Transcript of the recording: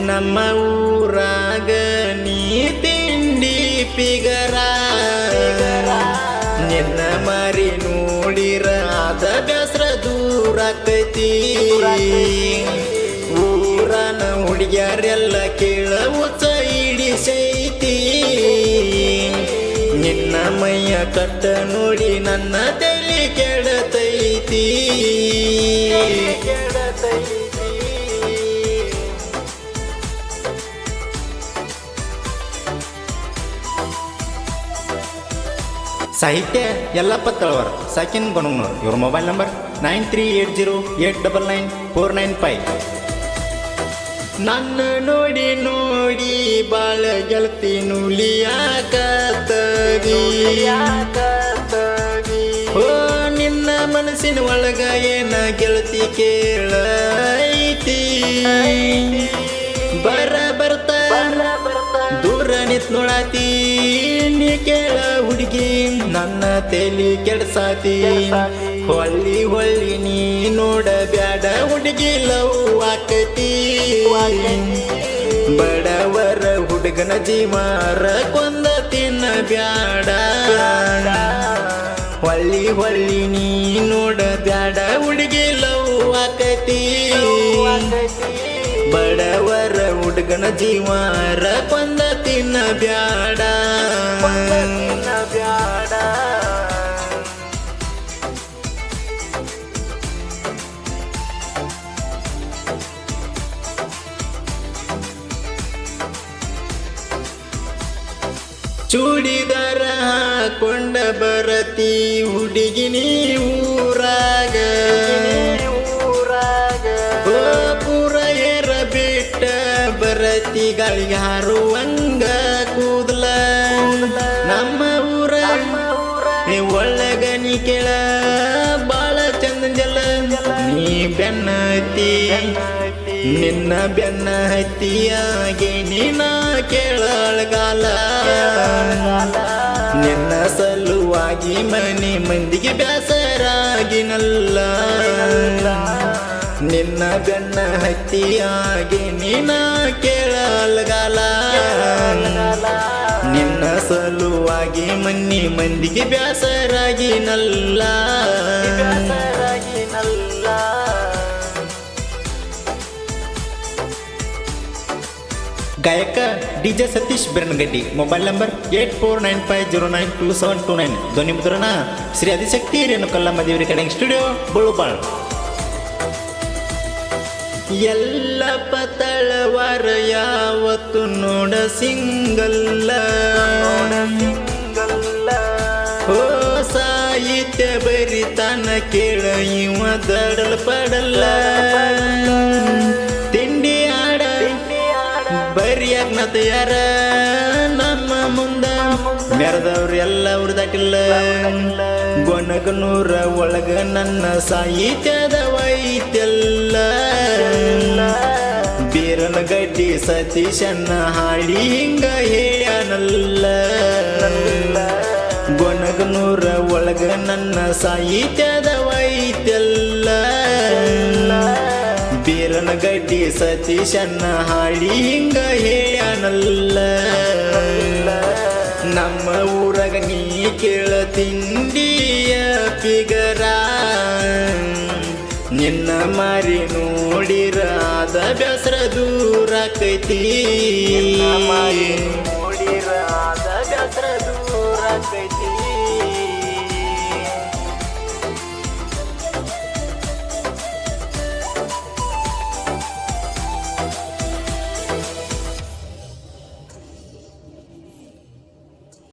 ನಮ್ಮ ಊರಾಗ ನೀ ತಿಂಡಿ ಪಿಗರ ನಿನ್ನ ಮಾರಿ ನೋಡಿರ ಆದ ಬ್ಯಾಸ್ರ ದೂರಾಕೈತಿ ಊರನ ಹುಡುಗ್ಯಾರೆಲ್ಲ ಕೇಳ ಉಚ್ಚ ಇಡಿಸೈತಿ ನಿನ್ನ ಮೈಯ ಕಟ್ಟ ನೋಡಿ ನನ್ನ ತಲೆ ಕೆಡತೈತಿ ಸಾಹಿತ್ಯ ಯಲ್ಲಪ್ಪ ತಳವಾರ ಸಾಕಿನ್ ಗೊಣಗ್ನೂರ್. ಇವ್ರ ಮೊಬೈಲ್ ನಂಬರ್ 9380899495. ನನ್ನ ನೋಡಿ ನೋಡಿ ಬಾಳ ಗೆಳತಿ ನುಲಿಯಾಕತ್ತದಿ ಓ ನಿನ್ನ ಮನಸ್ಸಿನ ಒಳಗ ಏನ ಗೆಳತಿ ಕೇಳೈತಿ ಬರ್ತಾ ದೂರ ನಿತ್ ನೋಡಾತಿ ನೀ ಕೇಳ ಹುಡುಗಿ ನನ್ನ ತಲಿ ಕೆಡ್ಸಾತಿ ಹೊಳ್ಳಿ ಹೊಳ್ಳಿ ನೀ ನೋಡ ಬ್ಯಾಡ ಹುಡುಗಿ ಲವ್ ಆಕತಿ ಬಡವರ ಹುಡುಗನ ಜೀವಾರ ಕೊಂದ ತಿನ್ನ ಬ್ಯಾಡ ಹೊಳ್ಳಿ ಹೊಳ್ಳಿ ನೀ ನೋಡ ಬ್ಯಾಡ ಹುಡುಗಿ ಲವ್ ಆಕತಿ ಬಡವರ ಹುಡುಗನ ಜೀವಾರ ಕೊಂದ ತಿನ್ನ ಬ್ಯಾಡ ಚೂಡಿದಾರ ಹಾಕೊಂಡ ಬರತಿ ಹುಡುಗಿನಿ ಊರಾಗ ಪೂರ ಏರ ಬಿಟ್ಟ ಬರತಿ ಗಾಳಿಗೆ ಹಾರುವಂಗ ಕೂದಲ ನಮ್ಮ ಊರ ಒಳ್ಳಗ ನೀ ಕೇಳ ಬಾಳ ಚಂದ ಜಲ ನೀ ಬೆನ್ನ ಹತ್ತಿ ನಿನ್ನ ಬೆನ್ನ ಹತ್ತಿಯಾಗಿ ನೀನ ಕೇಳಗಾಲ ನಿನ್ನ ಸಲುವಾಗಿ ಮನೆ ಮಂದಿಗೆ ಬ್ಯಾಸರಾಗಿನಲ್ಲ ನಿನ್ನ ಬೆನ್ನ ಹತ್ತಿಯಾಗಿ ನೀನ ಕೇಳಗಾಲ ನಿನ್ನ ಸಲುವಾಗಿ ಮನಿ ಮಂದಿಗೆ ಬ್ಯಾಸರಾಗಿನಲ್ಲ ಗಾಯಕ DJ Satish Beranagaddi. Mobile number 8495092729. ಧ್ವನಿ ಮುದ್ರಣ ಶ್ರೀ ಆದಿಶಕ್ತಿ ರೇಣುಕಲ್ಲಮ್ಮ ದೇವರ ಕಡೆಂಗ್ ಸ್ಟುಡಿಯೋ ಬಳುಬಾಳ್. ಎಲ್ಲಪ್ಪ ತಳವಾರ ಯಾವತ್ತು ನೋಡ ಸಿಂಗಲ್ಲ ಓ ಸಾಹಿತ್ಯ ಬರಿತಾನ ಕೇಳ ಇವ ದಡಲ ಪಡಲ್ಲ ತಿಂಡಿ ಆಡ ಬರಿಯಾಗ್ನತ ಯಾರ ನಮ್ಮ ಮುಂದ ಮೆರೆದವ್ರು ಎಲ್ಲ ಉರ್ದಾಟಿಲ್ಲ ಗೊಣಗನೂರ ಒಳಗ ನನ್ನ ಸಾಹಿತ್ಯದ ವೈತ್ಯಲ್ಲ ಬೀರನಗಡ್ಡಿ ಸತೀಶನ್ನ ಹಾಡಿ ಹಿಂಗ ಹೇಳ್ಯಾನಲ್ಲ ಗೊಣಗನೂರ ಒಳಗ ನನ್ನ ಸಾಹಿತ್ಯದ ವೈತ್ಯಲ್ಲ ಬೀರನಗಡ್ಡಿ ಸತೀಶನ್ನ ಹಾಡಿ ಹಿಂಗ ಹೇಳ್ಯಾನಲ್ಲ ನಮ್ಮ ಊರಾಗ ನೀ ಕೇಳ ತಿಂಡಿಯ ಪಿಗರ ನಿನ್ನ ಮಾರಿ ನೋಡಿರ ಆದ ಬ್ಯಾಸ್ರ ದೂರಾಕೈತಿ ನೋಡಿರ ಆದ ಬ್ಯಾಸ್ರ ದೂರಾಕೈತಿ